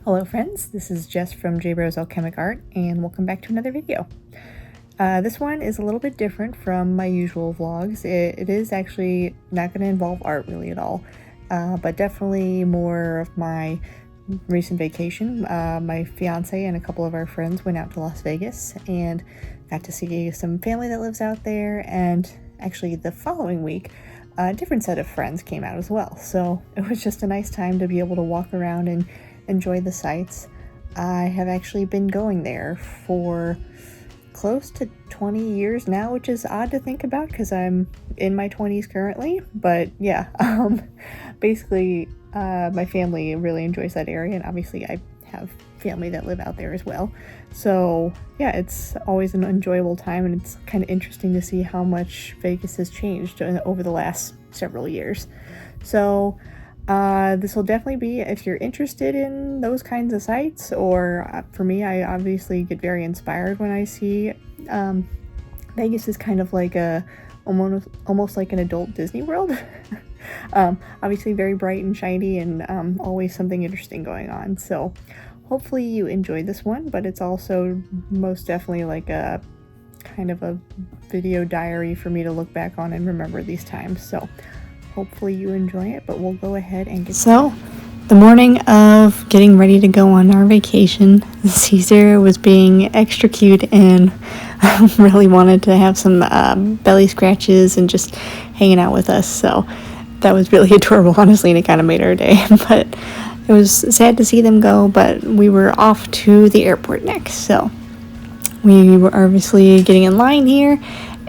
Hello friends, this is Jess from JBros Alchemic Art, and welcome back to another video. This one is a little bit different from my usual vlogs. It is actually not going to involve art really at all, but definitely more of my recent vacation. My fiance and a couple of our friends went out to Las Vegas and got to see some family that lives out there, and actually the following week a different set of friends came out as well. So it was just a nice time to be able to walk around and enjoy the sights. I have actually been going there for close to 20 years now, which is odd to think about because I'm in my 20s currently. But yeah, basically my family really enjoys that area, and obviously I have family that live out there as well. So yeah, it's always an enjoyable time, and it's kind of interesting to see how much Vegas has changed over the last several years. So this will definitely be if you're interested in those kinds of sites, or for me, I obviously get very inspired when I see Vegas is kind of like almost like an adult Disney World. Obviously very bright and shiny, and always something interesting going on. So hopefully you enjoyed this one, but it's also most definitely like a kind of a video diary for me to look back on and remember these times. So hopefully you enjoy it, but we'll go ahead and get started. The morning of getting ready to go on our vacation, Caesar was being extra cute and really wanted to have some belly scratches and just hanging out with us. So that was really adorable, honestly, and it kind of made our day. But it was sad to see them go, but we were off to the airport next. So we were obviously getting in line here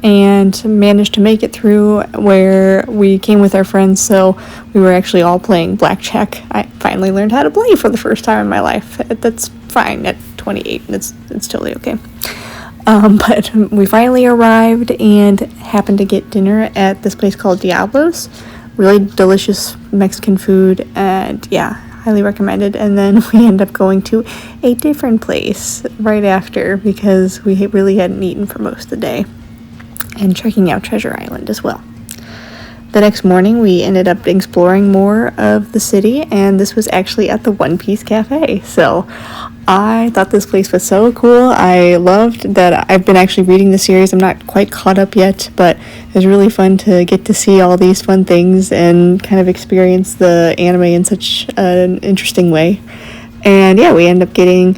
and managed to make it through where we came with our friends, so we were actually all playing blackjack. I finally learned how to play for the first time in my life. That's fine at 28, it's totally okay. But we finally arrived and happened to get dinner at this place called Diablo's. Really delicious Mexican food, and yeah, highly recommended. And then we ended up going to a different place right after because we really hadn't eaten for most of the day, and checking out Treasure Island as well. The next morning, we ended up exploring more of the city, and this was actually at the One Piece Cafe. So I thought this place was so cool. I loved that I've been actually reading the series. I'm not quite caught up yet, but it was really fun to get to see all these fun things and kind of experience the anime in such an interesting way. And yeah, we ended up getting,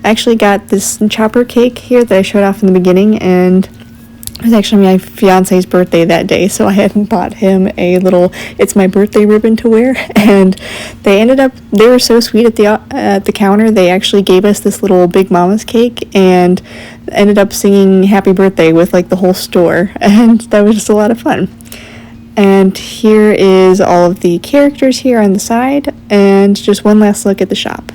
actually got this chopper cake here that I showed off in the beginning, and it was actually my fiance's birthday that day, so I hadn't bought him a little "it's my birthday" ribbon to wear, and they were so sweet at the counter. They actually gave us this little Big Mama's cake and ended up singing happy birthday with like the whole store, and that was just a lot of fun. And here is all of the characters here on the side, and just one last look at the shop.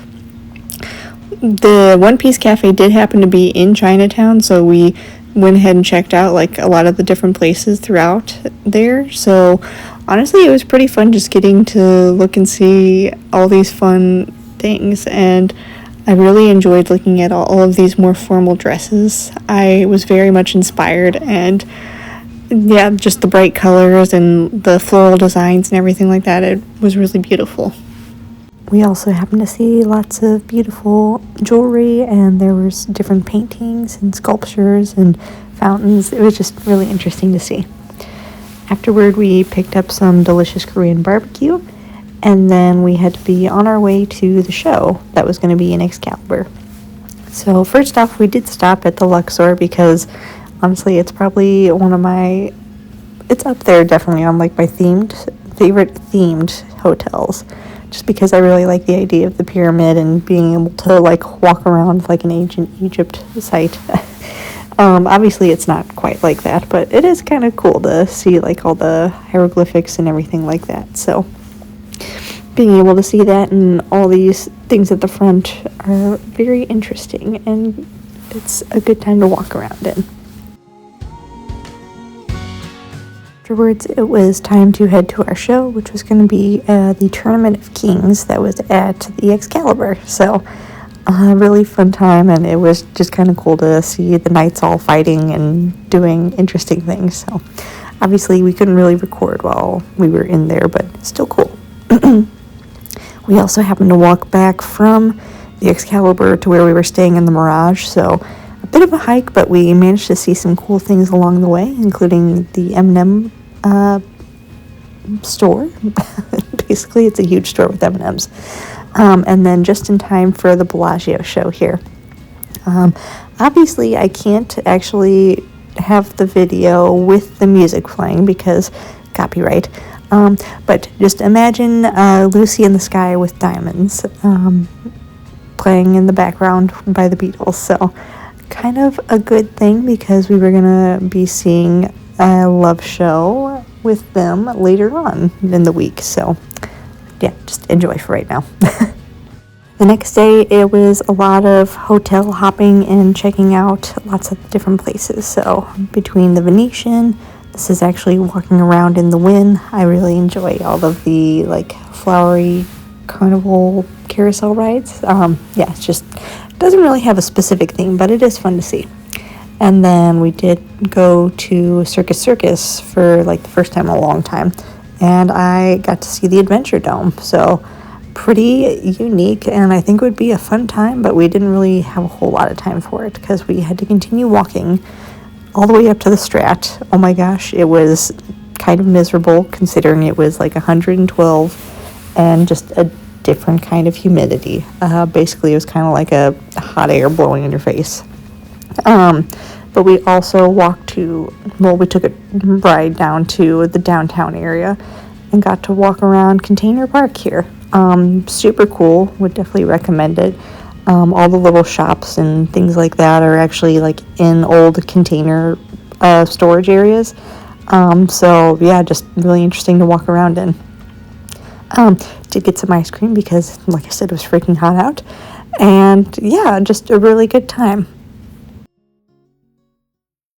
The One Piece Cafe did happen to be in Chinatown, so we went ahead and checked out like a lot of the different places throughout there. So honestly, it was pretty fun just getting to look and see all these fun things, and I really enjoyed looking at all of these more formal dresses. I was very much inspired, and yeah, just the bright colors and the floral designs and everything like that, it was really beautiful. We also happened to see lots of beautiful jewelry, and there was different paintings and sculptures and fountains. It was just really interesting to see. Afterward, we picked up some delicious Korean barbecue, and then we had to be on our way to the show that was going to be in Excalibur. So first off, we did stop at the Luxor because honestly, it's probably it's up there definitely on like my favorite themed hotels. Just because I really like the idea of the pyramid and being able to like walk around like an ancient Egypt site. Obviously it's not quite like that, but it is kind of cool to see like all the hieroglyphics and everything like that. So being able to see that and all these things at the front are very interesting, and it's a good time to walk around in. Afterwards, it was time to head to our show, which was going to be the Tournament of Kings that was at the Excalibur. So a really fun time, and it was just kind of cool to see the knights all fighting and doing interesting things. So obviously we couldn't really record while we were in there, but still cool. We also happened to walk back from the Excalibur to where we were staying in the Mirage, so a bit of a hike, but we managed to see some cool things along the way, including the M&M store. Basically, it's a huge store with M&Ms. And then just in time for the Bellagio show here. Obviously, I can't actually have the video with the music playing because copyright. But just imagine Lucy in the Sky with Diamonds playing in the background by the Beatles. So kind of a good thing because we were going to be seeing a love show with them later on in the week. So yeah, just enjoy for right now. The next day, it was a lot of hotel hopping and checking out lots of different places. So between the Venetian, this is actually walking around in the Wynn. I really enjoy all of the like flowery carnival carousel rides. Yeah, it's just doesn't really have a specific theme, but it is fun to see. And then we did go to Circus for like the first time in a long time, and I got to see the Adventure Dome. So pretty unique, and I think it would be a fun time, but we didn't really have a whole lot of time for it because we had to continue walking all the way up to the Strat. Oh my gosh, it was kind of miserable considering it was like 112 and just a different kind of humidity. Basically, it was kind of like a hot air blowing in your face. But we also we took a ride down to the downtown area and got to walk around Container Park here. Super cool, would definitely recommend it. All the little shops and things like that are actually like in old container storage areas. So yeah, just really interesting to walk around in. Did get some ice cream because, like I said, it was freaking hot out. And yeah, just a really good time.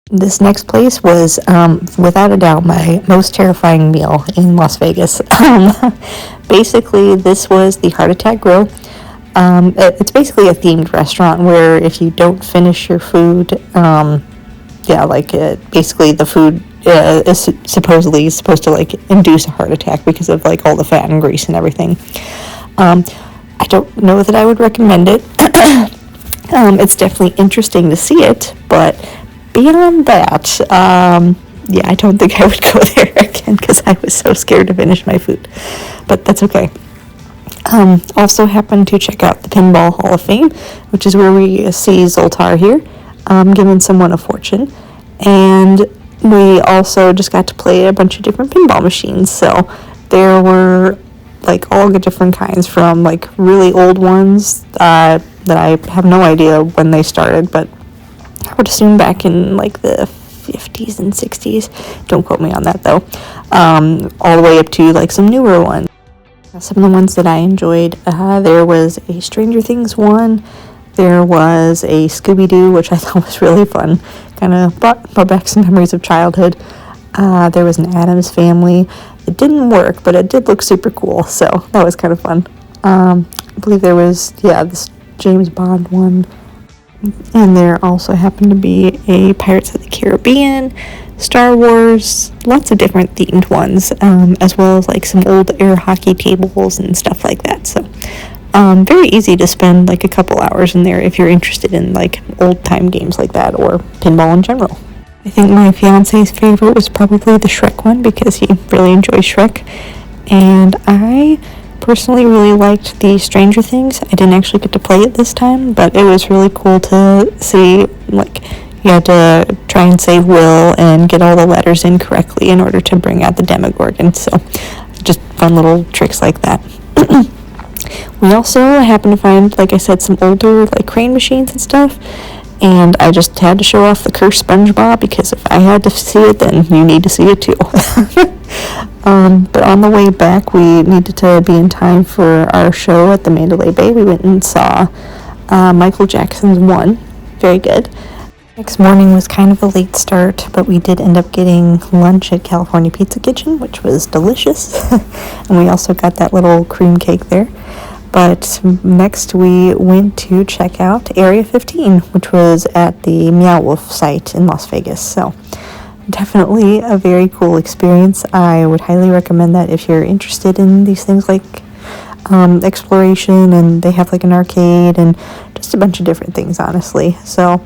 This next place was, without a doubt, my most terrifying meal in Las Vegas. Basically, this was the Heart Attack Grill. It's basically a themed restaurant where if you don't finish your food, basically the food is supposedly supposed to like induce a heart attack because of like all the fat and grease and everything. I don't know that I would recommend it. It's definitely interesting to see it, but beyond that, I don't think I would go there again because I was so scared to finish my food. But that's okay. Also happened to check out the Pinball Hall of Fame, which is where we see Zoltar here, giving someone a fortune. And we also just got to play a bunch of different pinball machines. So there were like all the different kinds, from like really old ones that I have no idea when they started, but I would assume back in like the 50s and 60s. Don't quote me on that though. All the way up to like some newer ones. Some of the ones that I enjoyed, there was a Stranger Things one. There was a Scooby-Doo, which I thought was really fun. Kind of brought back some memories of childhood. There was an Addams Family. It didn't work, but it did look super cool, so that was kind of fun. I believe there was, this James Bond one. And there also happened to be a Pirates of the Caribbean, Star Wars, lots of different themed ones, as well as like some old air hockey tables and stuff like that. So very easy to spend like a couple hours in there if you're interested in like old time games like that or pinball in general. I think my fiance's favorite was probably the Shrek one because he really enjoys Shrek, and I personally really liked the Stranger Things. I didn't actually get to play it this time, but it was really cool to see, like, you had to try and save Will and get all the letters in correctly in order to bring out the Demogorgon. So just fun little tricks like that. We also happened to find, like I said, some older like crane machines and stuff, and I just had to show off the cursed SpongeBob because if I had to see it, then you need to see it too. But on the way back, we needed to be in time for our show at the Mandalay Bay. We went and saw Michael Jackson's One. Very good. Next morning was kind of a late start, but we did end up getting lunch at California Pizza Kitchen, which was delicious. And we also got that little cream cake there. But next we went to check out Area 15, which was at the Meow Wolf site in Las Vegas. So definitely a very cool experience. I would highly recommend that if you're interested in these things like exploration, and they have like an arcade and just a bunch of different things, honestly. So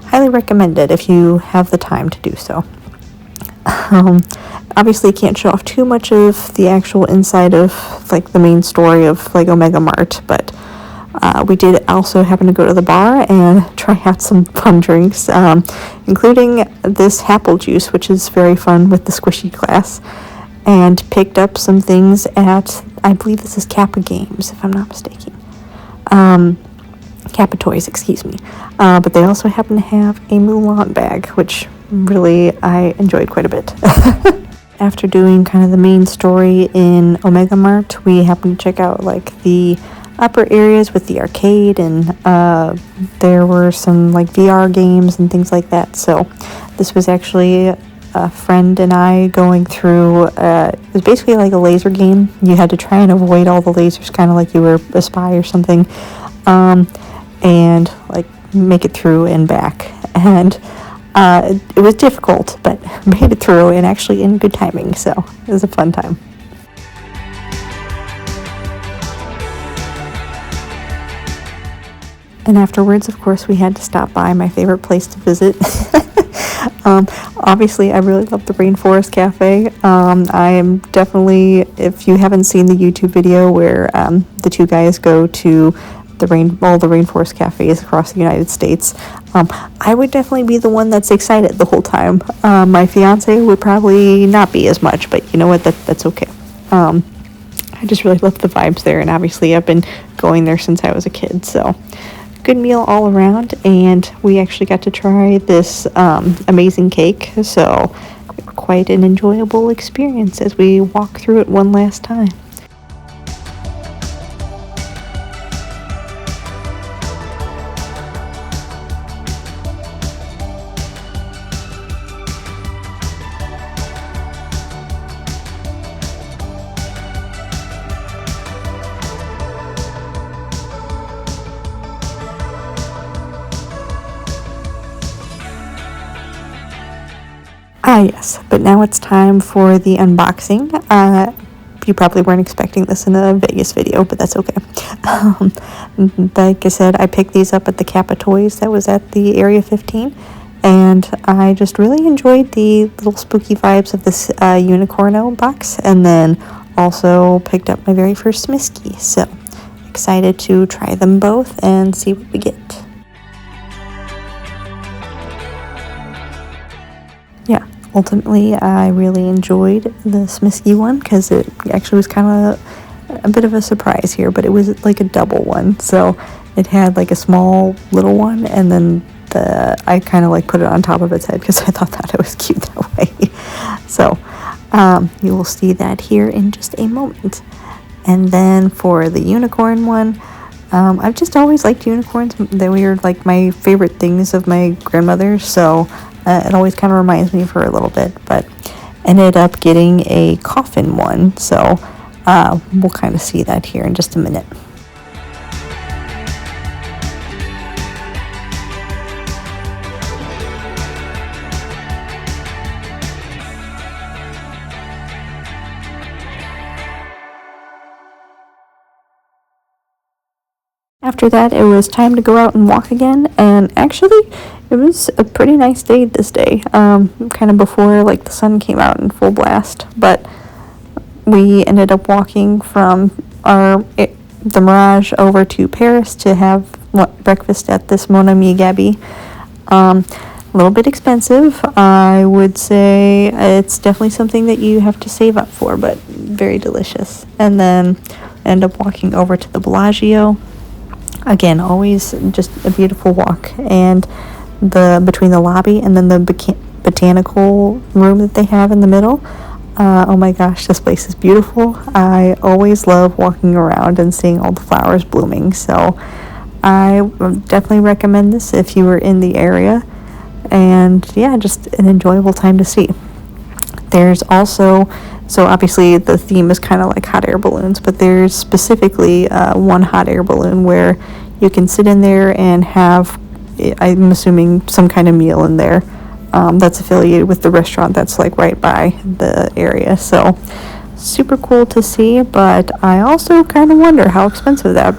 highly recommend it if you have the time to do so. Obviously can't show off too much of the actual inside of like the main story of like Omega Mart, but we did also happen to go to the bar and try out some fun drinks, including this apple juice, which is very fun with the squishy glass, and picked up some things at, I believe this is Kappa Games, if I'm not mistaken. Kappa Toys, excuse me. But they also happen to have a Mulan bag, which really I enjoyed quite a bit. After doing kind of the main story in Omega Mart, we happened to check out like the upper areas with the arcade, and there were some like VR games and things like that. So this was actually a friend and I going through, it was basically like a laser game. You had to try and avoid all the lasers, kind of like you were a spy or something, and like make it through and back. And it was difficult, but made it through, and actually in good timing, so it was a fun time. And afterwards, of course, we had to stop by my favorite place to visit. Obviously, I really love the Rainforest Cafe. I am definitely, if you haven't seen the YouTube video where the two guys go to all the rainforest cafes across the United States, I would definitely be the one that's excited the whole time. My fiance would probably not be as much, but you know what, that's okay. I just really love the vibes there, and obviously I've been going there since I was a kid, so good meal all around. And we actually got to try this amazing cake, so quite an enjoyable experience as we walk through it one last time. Yes, but now it's time for the unboxing. You probably weren't expecting this in a Vegas video, but that's okay. Like I said, I picked these up at the Kappa Toys that was at the Area 15, and I just really enjoyed the little spooky vibes of this Unicorno box, and then also picked up my very first Smisky, so excited to try them both and see what we get. Yeah. Ultimately, I really enjoyed the Smisky one because it actually was kind of a bit of a surprise here, but it was like a double one. So it had like a small little one, and then I kind of like put it on top of its head because I thought that it was cute that way. So you will see that here in just a moment. And then for the unicorn one, I've just always liked unicorns. They were like my favorite things of my grandmother, so it always kind of reminds me of her a little bit, but ended up getting a coffin one, so we'll kind of see that here in just a minute. After that, it was time to go out and walk again, and actually, it was a pretty nice day this day, kind of before like the sun came out in full blast, but we ended up walking from the Mirage over to Paris to have breakfast at this Mon Ami Gabi. A little bit expensive, I would say. It's definitely something that you have to save up for, but very delicious. And then end up walking over to the Bellagio. Again, always just a beautiful walk, and between the lobby and then the botanical room that they have in the middle, oh my gosh, this place is beautiful. I always love walking around and seeing all the flowers blooming, so I definitely recommend this if you were in the area, and yeah, just an enjoyable time to see. There's also, so obviously the theme is kind of like hot air balloons, but there's specifically one hot air balloon where you can sit in there and have, I'm assuming, some kind of meal in there that's affiliated with the restaurant that's like right by the area. So super cool to see, but I also kind of wonder how expensive that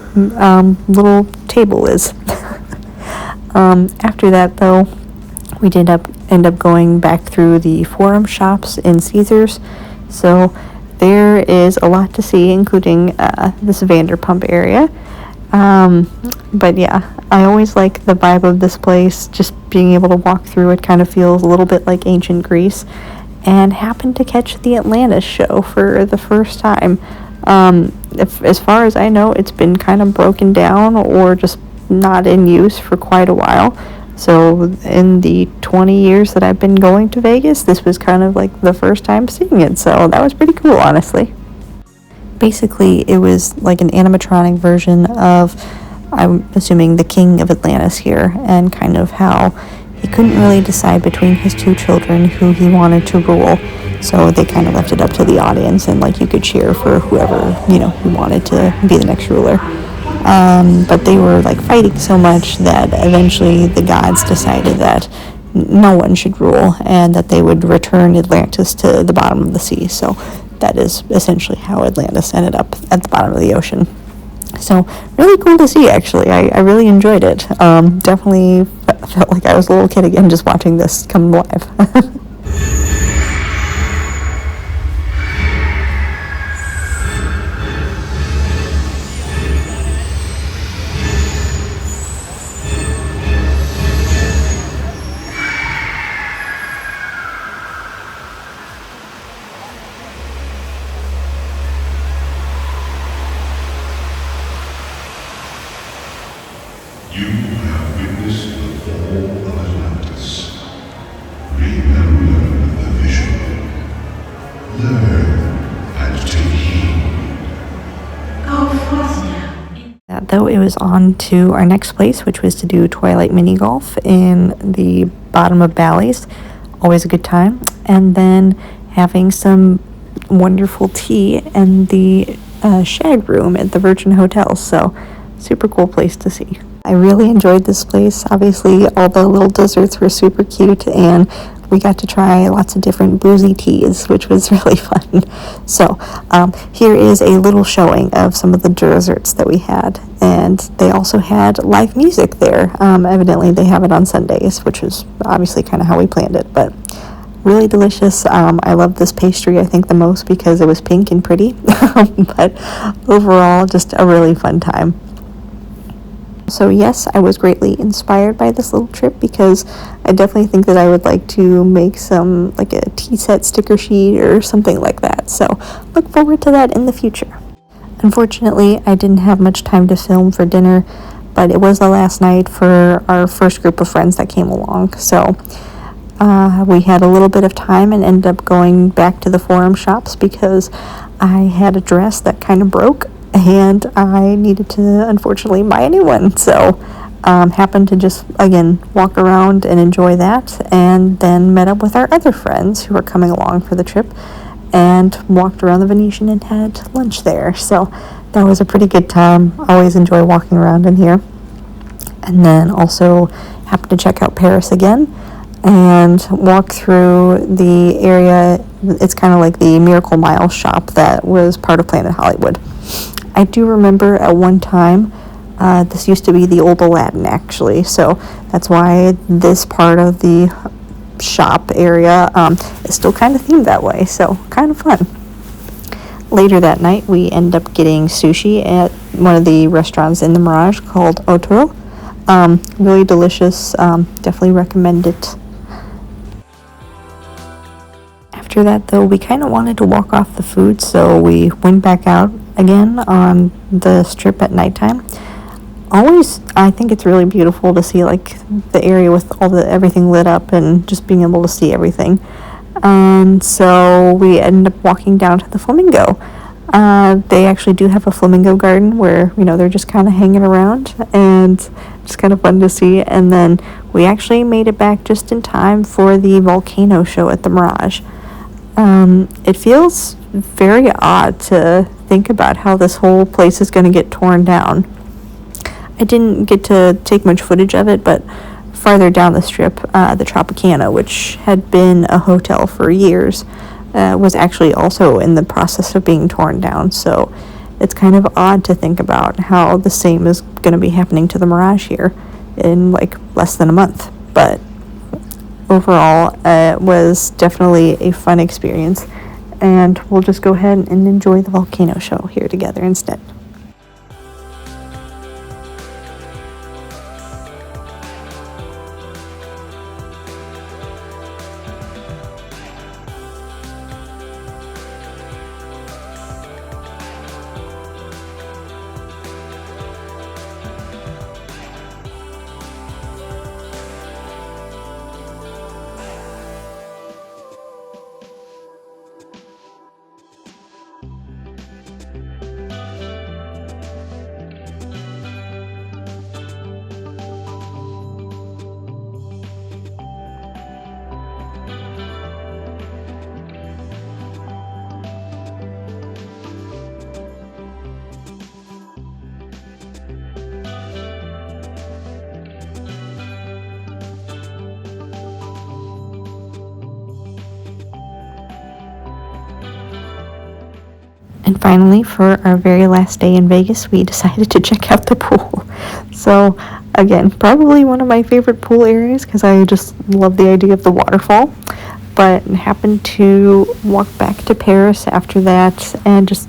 little table is. After that, though, we did end up going back through the forum shops in Caesars, so there is a lot to see, including this Vanderpump area. But yeah, I always like the vibe of this place. Just being able to walk through it kind of feels a little bit like ancient Greece, and happened to catch the Atlantis show for the first time. As far as I know, it's been kind of broken down or just not in use for quite a while. So in the 20 years that I've been going to Vegas, this was kind of like the first time seeing it. So that was pretty cool, honestly. Basically, it was like an animatronic version of, I'm assuming, the King of Atlantis here, and kind of how he couldn't really decide between his two children who he wanted to rule. So they kind of left it up to the audience, and like you could cheer for whoever, who wanted to be the next ruler. But they were like fighting so much that eventually the gods decided that no one should rule, and that they would return Atlantis to the bottom of the sea. So that is essentially how Atlantis ended up at the bottom of the ocean. So really cool to see, actually. I really enjoyed it. Definitely felt like I was a little kid again just watching this come live. You have witnessed the fall of Atlantis. Remember the vision. Learn and take heed. Go forth now. That, though, it was on to our next place, which was to do Twilight Mini Golf in the bottom of Bally's. Always a good time. And then having some wonderful tea in the shag room at the Virgin Hotel. So super cool place to see. I really enjoyed this place. Obviously, all the little desserts were super cute, and we got to try lots of different boozy teas, which was really fun. So here is a little showing of some of the desserts that we had, and they also had live music there. Evidently, they have it on Sundays, which was obviously kind of how we planned it, but really delicious. I love this pastry, I think, the most because it was pink and pretty, but overall, just a really fun time. So yes, I was greatly inspired by this little trip because I definitely think that I would like to make some, like a tea set sticker sheet or something like that. So look forward to that in the future. Unfortunately, I didn't have much time to film for dinner, but it was the last night for our first group of friends that came along. So we had a little bit of time and ended up going back to the forum shops because I had a dress that kind of broke, and I needed to, unfortunately, buy a new one. So happened to just, again, walk around and enjoy that, and then met up with our other friends who were coming along for the trip, and walked around the Venetian and had lunch there. So that was a pretty good time. Always enjoy walking around in here. And then also happened to check out Paris again and walk through the area. It's kind of like the Miracle Mile shop that was part of Planet Hollywood. I do remember at one time, this used to be the old Aladdin, actually, so that's why this part of the shop area is still kind of themed that way, so kind of fun. Later that night, we end up getting sushi at one of the restaurants in the Mirage called Otoro. Really delicious, definitely recommend it. After that, though, we kind of wanted to walk off the food, so we went back out again on the strip at nighttime. Always, I think it's really beautiful to see like the area with everything lit up and just being able to see everything. And so we ended up walking down to the Flamingo. They actually do have a flamingo garden where, they're just kind of hanging around, and just kind of fun to see. And then we actually made it back just in time for the volcano show at the Mirage. It feels very odd to think about how this whole place is going to get torn down. I didn't get to take much footage of it, but farther down the strip, the Tropicana, which had been a hotel for years, was actually also in the process of being torn down. So it's kind of odd to think about how the same is going to be happening to the Mirage here in like less than a month. But overall, it was definitely a fun experience, and we'll just go ahead and enjoy the volcano show here together instead. And finally, for our very last day in Vegas, we decided to check out the pool. So again, probably one of my favorite pool areas because I just love the idea of the waterfall. But happened to walk back to Paris after that, and just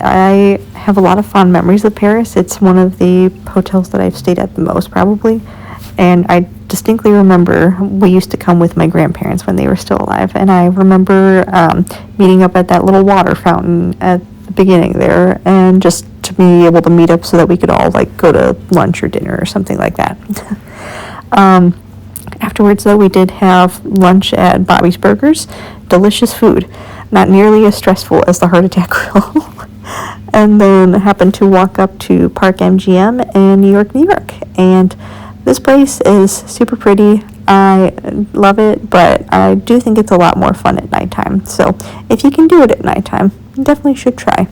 I have a lot of fond memories of Paris. It's one of the hotels that I've stayed at the most, probably. And I distinctly remember we used to come with my grandparents when they were still alive. And I remember meeting up at that little water fountain at the beginning there, and just to be able to meet up so that we could all like go to lunch or dinner or something like that. Afterwards, though, we did have lunch at Bobby's Burgers. Delicious food. Not nearly as stressful as the Heart Attack Grill. And then happened to walk up to Park MGM in New York, New York. And this place is super pretty. I love it, but I do think it's a lot more fun at nighttime. So if you can do it at nighttime, you definitely should try.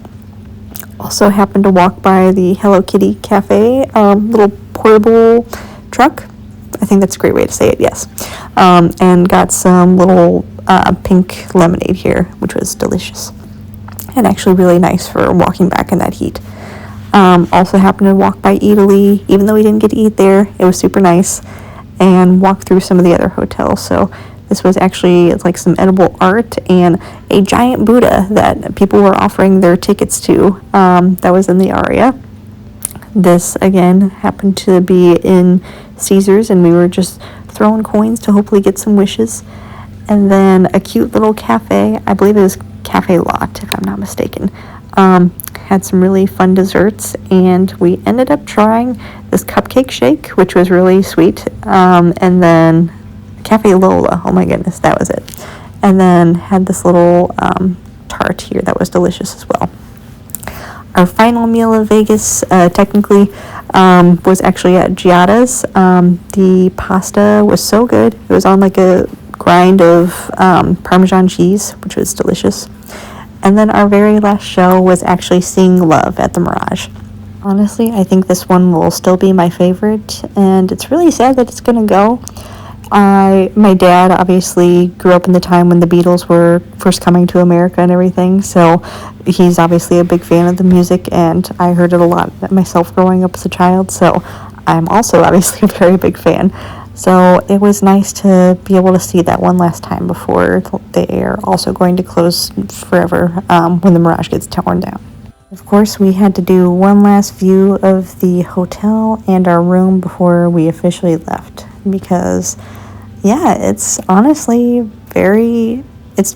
Also happened to walk by the Hello Kitty Cafe, little portable truck. I think that's a great way to say it, yes. And got some little pink lemonade here, which was delicious. And actually really nice for walking back in that heat. Also happened to walk by Italy, even though we didn't get to eat there. It was super nice. And walk through some of the other hotels. So this was actually like some edible art and a giant Buddha that people were offering their tickets to, that was in the Aria. This again happened to be in Caesars, and we were just throwing coins to hopefully get some wishes. And then a cute little cafe, I believe it was Cafe Lot, if I'm not mistaken, had some really fun desserts, and we ended up trying this cupcake shake, which was really sweet, and then Cafe Lola, oh my goodness, that was it. And then had this little tart here that was delicious as well. Our final meal of Vegas, technically, was actually at Giada's. The pasta was so good. It was on like a grind of Parmesan cheese, which was delicious. And then our very last show was actually Seeing Love at the Mirage. Honestly, I think this one will still be my favorite, and it's really sad that it's gonna go. My dad obviously grew up in the time when the Beatles were first coming to America and everything, so he's obviously a big fan of the music, and I heard it a lot myself growing up as a child, so I'm also obviously a very big fan. So it was nice to be able to see that one last time before they are also going to close forever when the Mirage gets torn down. Of course, we had to do one last view of the hotel and our room before we officially left, because yeah, it's honestly very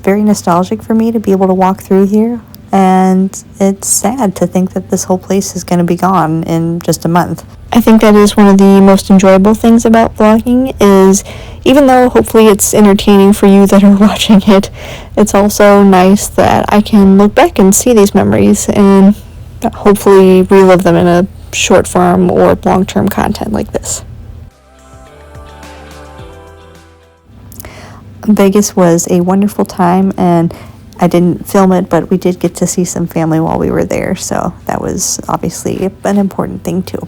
nostalgic for me to be able to walk through here, and it's sad to think that this whole place is going to be gone in just a month. I think that is one of the most enjoyable things about vlogging, is even though hopefully it's entertaining for you that are watching it, it's also nice that I can look back and see these memories and hopefully relive them in a short form or long-term content like this. Vegas was a wonderful time, and I didn't film it, but we did get to see some family while we were there, so that was obviously an important thing too.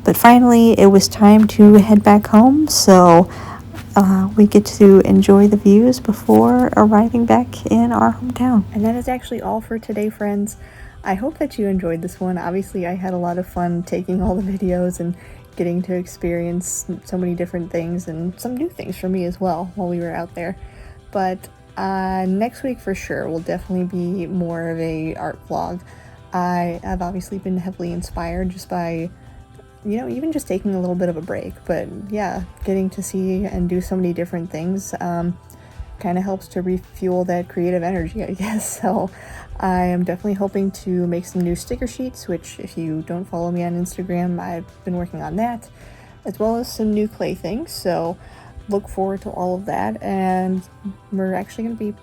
But finally, it was time to head back home, so we get to enjoy the views before arriving back in our hometown. And that is actually all for today, friends. I hope that you enjoyed this one. Obviously, I had a lot of fun taking all the videos and getting to experience so many different things and some new things for me as well while we were out there. But next week for sure will definitely be more of a art vlog. I have obviously been heavily inspired just by, you know, even just taking a little bit of a break, but yeah, getting to see and do so many different things kind of helps to refuel that creative energy, I guess. So I am definitely hoping to make some new sticker sheets, which if you don't follow me on Instagram, I've been working on that, as well as some new clay things. So look forward to all of that. And we're actually going to be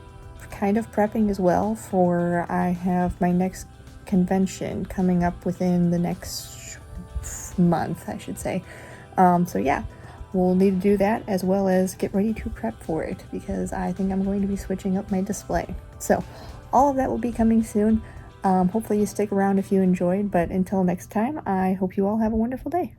kind of prepping as well for, I have my next convention coming up within the next month, I should say. So yeah, we'll need to do that as well as get ready to prep for it, because I think I'm going to be switching up my display. So all of that will be coming soon. Hopefully you stick around if you enjoyed, but until next time, I hope you all have a wonderful day.